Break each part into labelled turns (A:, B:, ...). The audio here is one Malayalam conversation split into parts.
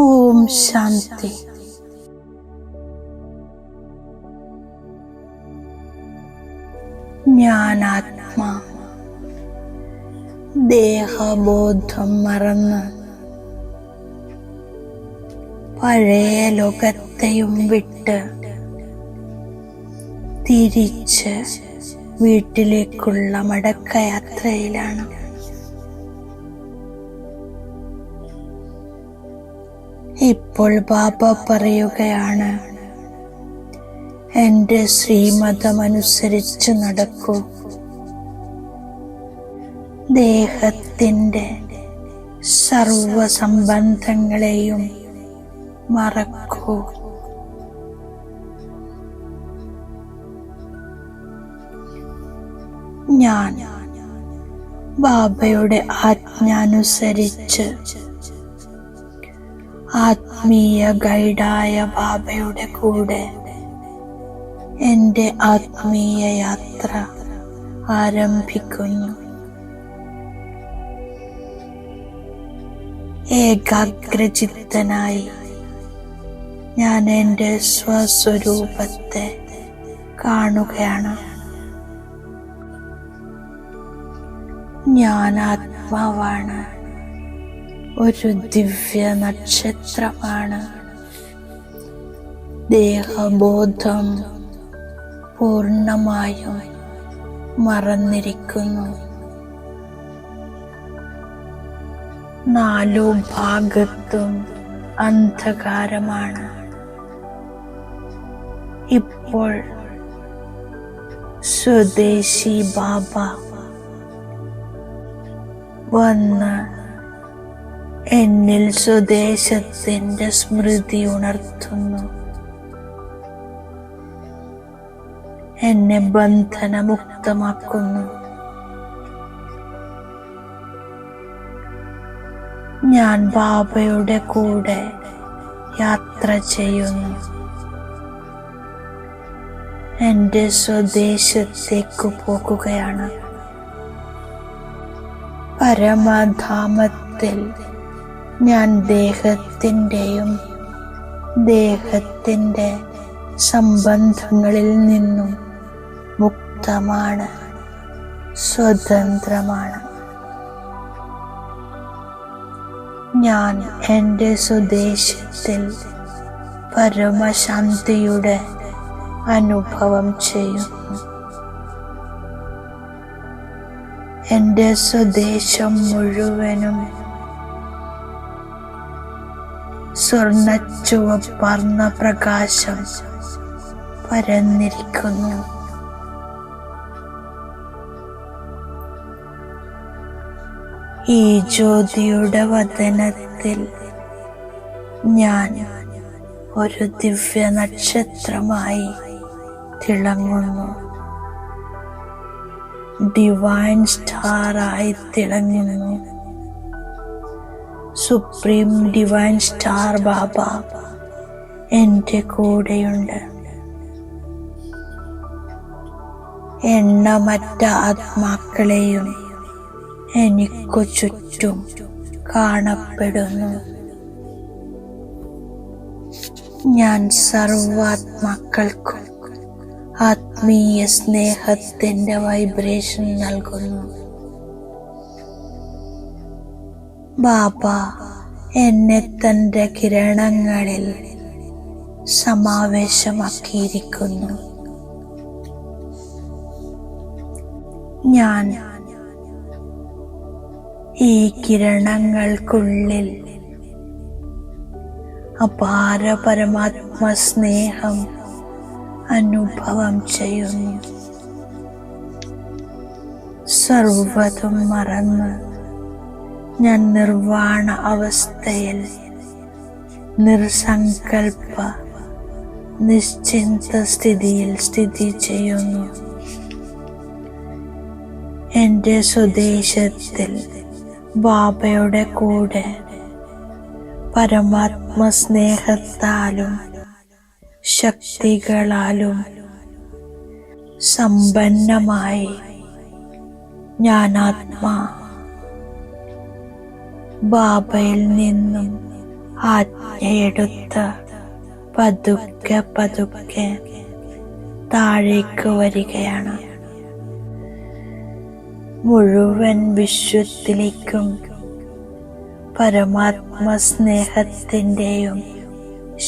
A: ഓം ശാന്തി. ഞാനാത്മാ ദേഹബോധം മറന്ന് പഴയ ലോകത്തെയും വിട്ട് തിരിച്ച് വീട്ടിലേക്കുള്ള മടക്കയാത്രയിലാണ്. ഇപ്പോൾ ബാബ പറയുകയാണ്, എൻ്റെ ശ്രീമതമനുസരിച്ച് നടക്കൂ. ദേഹത്തിൻ്റെ സർവസംബന്ധങ്ങളെയും മറക്കൂ. ഞാൻ ബാബയുടെ ആജ്ഞാനുസരിച്ച് ആത്മീയ ഗൈഡായ ബാബയുടെ കൂടെ എൻ്റെ ആത്മീയ യാത്ര ആരംഭിക്കുന്നു. ഏകാഗ്രചിത്തനായി ഞാൻ എൻ്റെ സ്വസ്വരൂപത്തെ കാണുകയാണ്. ഞാൻ ആത്മാവാണ്, ഒരു ദിവ്യ നക്ഷത്രമാണ്. ദേഹബോധം പൂർണ്ണമായും മറന്നിരിക്കുന്നു. നാലു ഭാഗത്തും അന്ധകാരമാണ്. ഇപ്പോൾ സ്വദേശി ബാബ വന്ന് എന്നിൽ സ്വദേശത്തിൻ്റെ സ്മൃതി ഉണർത്തുന്നു. എന്നെ ബന്ധനമുക്തമാക്കുന്നു. ഞാൻ ബാബയുടെ കൂടെ യാത്ര ചെയ്യുന്നു. എൻ്റെ സ്വദേശത്തേക്ക് പോകുകയാണ്. പരമധാമത്തിൽ ഞാൻ ദേഹത്തിൻ്റെയും ദേഹത്തിൻ്റെ സംബന്ധങ്ങളിൽ നിന്നും മുക്തമാണ്, സ്വതന്ത്രമാണ്. ഞാൻ എൻ്റെ സ്വദേശത്തിൽ പരമശാന്തിയുടെ അനുഭവം ചെയ്യുന്നു. എൻ്റെ സ്വദേശം മുഴുവനും സ്വർണ്ണച്ചുവപ്പാർന്ന പ്രകാശം പരന്നിരിക്കുന്നു. ഈ ജ്യോതിയുടെ വദനത്തിൽ ഞാൻ ഒരു ദിവ്യ നക്ഷത്രമായി തിളങ്ങുന്നു. ഡിവൈൻ സ്റ്റാറായി തിളങ്ങുന്നു. സുപ്രീം ഡിവൈൻ സ്റ്റാർ ബാബ എൻ്റെ കൂടെയുണ്ട്. എണ്ണമറ്റ ആത്മാക്കളെയും എനിക്കു ചുറ്റും കാണപ്പെടുന്നു. ഞാൻ സർവാത്മാക്കൾക്കും ആത്മീയ സ്നേഹത്തിൻ്റെ വൈബ്രേഷൻ നൽകുന്നു. ബാബ എന്നെ തൻ്റെ കിരണങ്ങളിൽ സമാവേശമാക്കിയിരിക്കുന്നു. ഞാൻ ഈ കിരണങ്ങൾക്കുള്ളിൽ അപാര പരമാത്മ സ്നേഹം അനുഭവം ചെയ്യുന്നു. സർവ്വതും മറന്ന് ഞാൻ നിർവാണ അവസ്ഥയിൽ നിസ്സങ്കൽപ്പ നിശ്ചിന്ത സ്ഥിതിയിൽ സ്ഥിതി ചെയ്യുന്നു. എൻ്റെ സ്വദേശത്തിൽ ബാബയുടെ കൂടെ പരമാത്മ സ്നേഹത്താലും ശക്തികളാലും സമ്പന്നമായി ഞാൻ ആത്മാ ബാബയിൽ നിന്നും ആജ്ഞയെടുത്ത് പതുക്കെ പതുക്കെ താഴേക്ക് വരികയാണ്. മുഴുവൻ വിശ്വത്തിലേക്കും പരമാത്മ സ്നേഹത്തിൻ്റെയും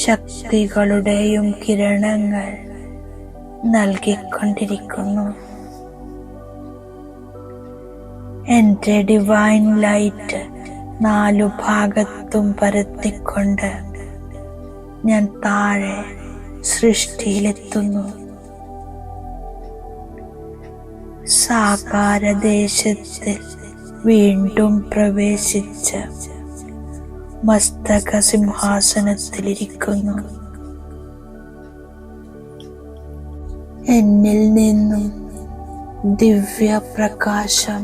A: ശക്തികളുടെയും കിരണങ്ങൾ നൽകിക്കൊണ്ടിരിക്കുന്നു. എൻ്റെ ഡിവൈൻ ലൈറ്റ് 4 ഭാഗത്തും പരത്തിക്കൊണ്ട് ഞാൻ താഴെ സൃഷ്ടിയിലെത്തുന്നു. സാകാരദേശത്തിൽ വീണ്ടും പ്രവേശിച്ച് മസ്തക സിംഹാസനത്തിലിരിക്കുന്നു. എന്നിൽ നിന്നും ദിവ്യപ്രകാശം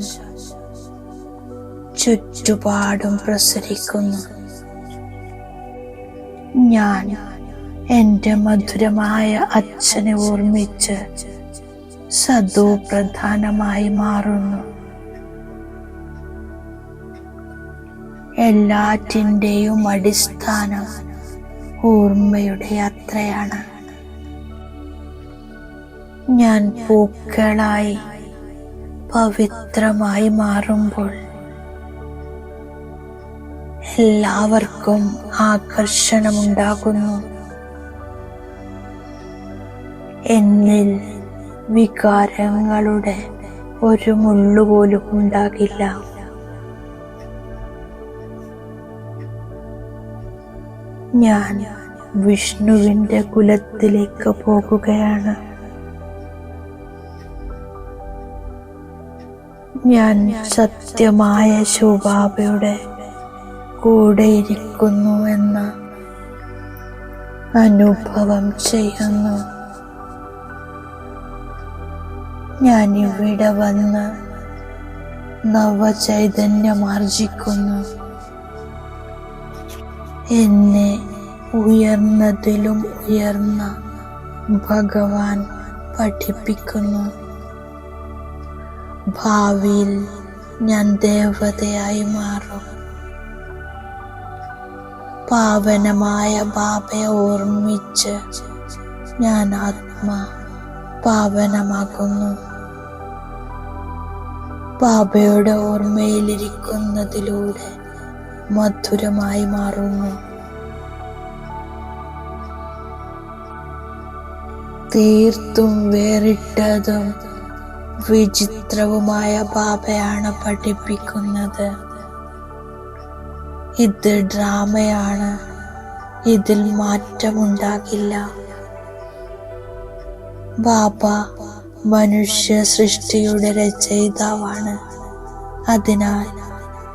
A: ചുറ്റുപാടും പ്രസരിക്കുന്നു. ഞാൻ എൻ്റെ മധുരമായ അച്ഛനെ ഓർമ്മിച്ച് സദോപ്രധാനമായി മാറുന്നു. എല്ലാറ്റിൻ്റെയും അടിസ്ഥാനം ഓർമ്മയുടെ യാത്രയാണ്. ഞാൻ പൂക്കളായി പവിത്രമായി മാറുമ്പോൾ എല്ലാവർക്കും ആകർഷണമുണ്ടാകുന്നു. എന്നിൽ വികാരങ്ങളുടെ ഒരു മുള്ളുപോലും ഉണ്ടാകില്ല. ഞാൻ വിഷ്ണുവിൻ്റെ കുലത്തിലേക്ക് പോകുകയാണ്. ഞാൻ സത്യമായ ശിവബാബയുടെ കൂടെയിരിക്കുന്നു എന്ന അനുഭവം ചെയ്യുന്നു. ഞാൻ ഇവിടെ വന്ന് നവചൈതന്യമാർജിക്കുന്നു. എന്നെ ഉയർന്നതിലും ഉയർന്ന ഭഗവാൻ പഠിപ്പിക്കുന്നു. ഭാവിയിൽ ഞാൻ ദേവതയായി മാറും. പാവനമായ ബാബയെ ഓർമ്മിച്ച് ഞാൻ ആത്മാ പാവനമാകുന്നു. ബാബയുടെ ഓർമ്മയിലിരിക്കുന്നതിലൂടെ മധുരമായി മാറുന്നു. തീർത്തും വേറിട്ടതും വിചിത്രവുമായ ബാബയാണ് പഠിപ്പിക്കുന്നത്. ഇത് ഡ്രാമയാണ്. ഇതിൽ മാറ്റമുണ്ടാകില്ല. ബാബ മനുഷ്യ സൃഷ്ടിയുടെ രചയിതാവാണ്. അതിനാൽ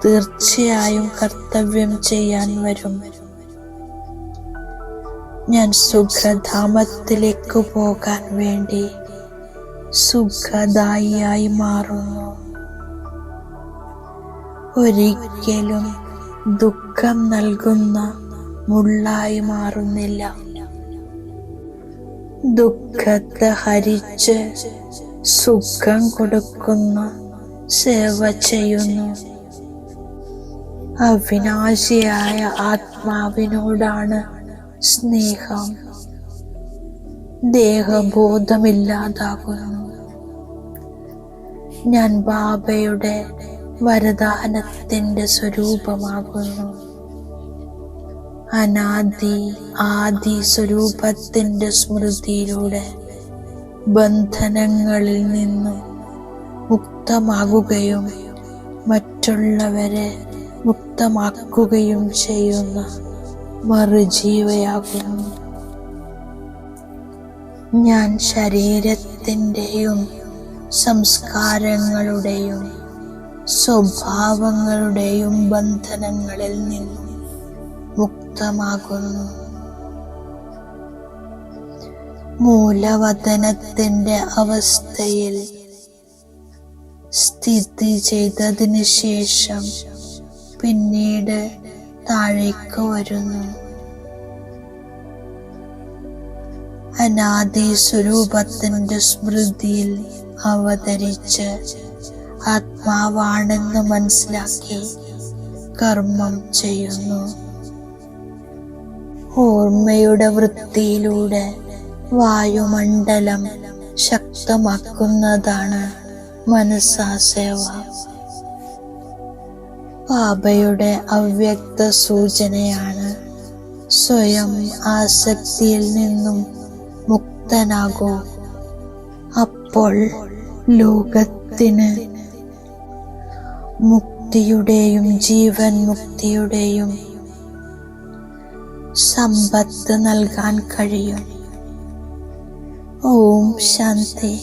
A: തീർച്ചയായും കർത്തവ്യം ചെയ്യാൻ വരും. ഞാൻ സുഖധാമത്തിലേക്ക് പോകാൻ വേണ്ടി സുഖദായിയായി മാറുന്നു. ഒരിക്കലും ദുഃഖം നൽകുന്ന മുള്ളായി മാറുന്നില്ല. ദുഃഖത്തെ ഹരിച്ച് സുഖം കൊടുക്കുന്ന സേവ ചെയ്യുന്നു. അവിനാശിയായ ആത്മാവിനോടാണ് സ്നേഹം. ദേഹബോധമില്ലാതാകുന്നു. ഞാൻ ബാബയുടെ വരദാനത്തിന്റെ സ്വരൂപമാകുന്നു. അനാദി ആദി സ്വരൂപത്തിന്റെ സ്മൃതിയിലൂടെ ബന്ധനങ്ങളിൽ നിന്നും മുക്തമാകുകയും മറ്റുള്ളവരെ മുക്തമാക്കുകയും ചെയ്യുന്ന മറുജീവയാകുന്നു. ഞാൻ ശരീരത്തിൻ്റെയും സംസ്കാരങ്ങളുടെയും സ്വഭാവങ്ങളുടെയും ബന്ധനങ്ങളിൽ നിന്നും മുക്തമാകുന്നു. മൂലവതനത്തിന്റെ അവസ്ഥയിൽ സ്ഥിതി ചെയ്തതിന് ശേഷം പിന്നീട് താഴേക്ക് വരുന്നു. അനാദി സ്വരൂപത്തിന്റെ സ്മൃതിയിൽ അവതരിച്ച് ആത്മാവാണെന്ന് മനസ്സിലാക്കി കർമ്മം ചെയ്യുന്നു. ഓർമ്മയുടെ വൃത്തിയിലൂടെ വായുമണ്ഡലം ശക്തമാക്കുന്നതാണ് മനസാസേവ. ബാബയുടെ അവ്യക്ത സൂചനയാണ്, സ്വയം ആസക്തിയിൽ നിന്നും മുക്തനാകൂ. അപ്പോൾ ലോകത്തിന് മുക്തിയുടെയും ജീവൻ മുക്തിയുടെയും സമ്പത്ത് നൽകാൻ കഴിയും. ഓം ശാന്തി.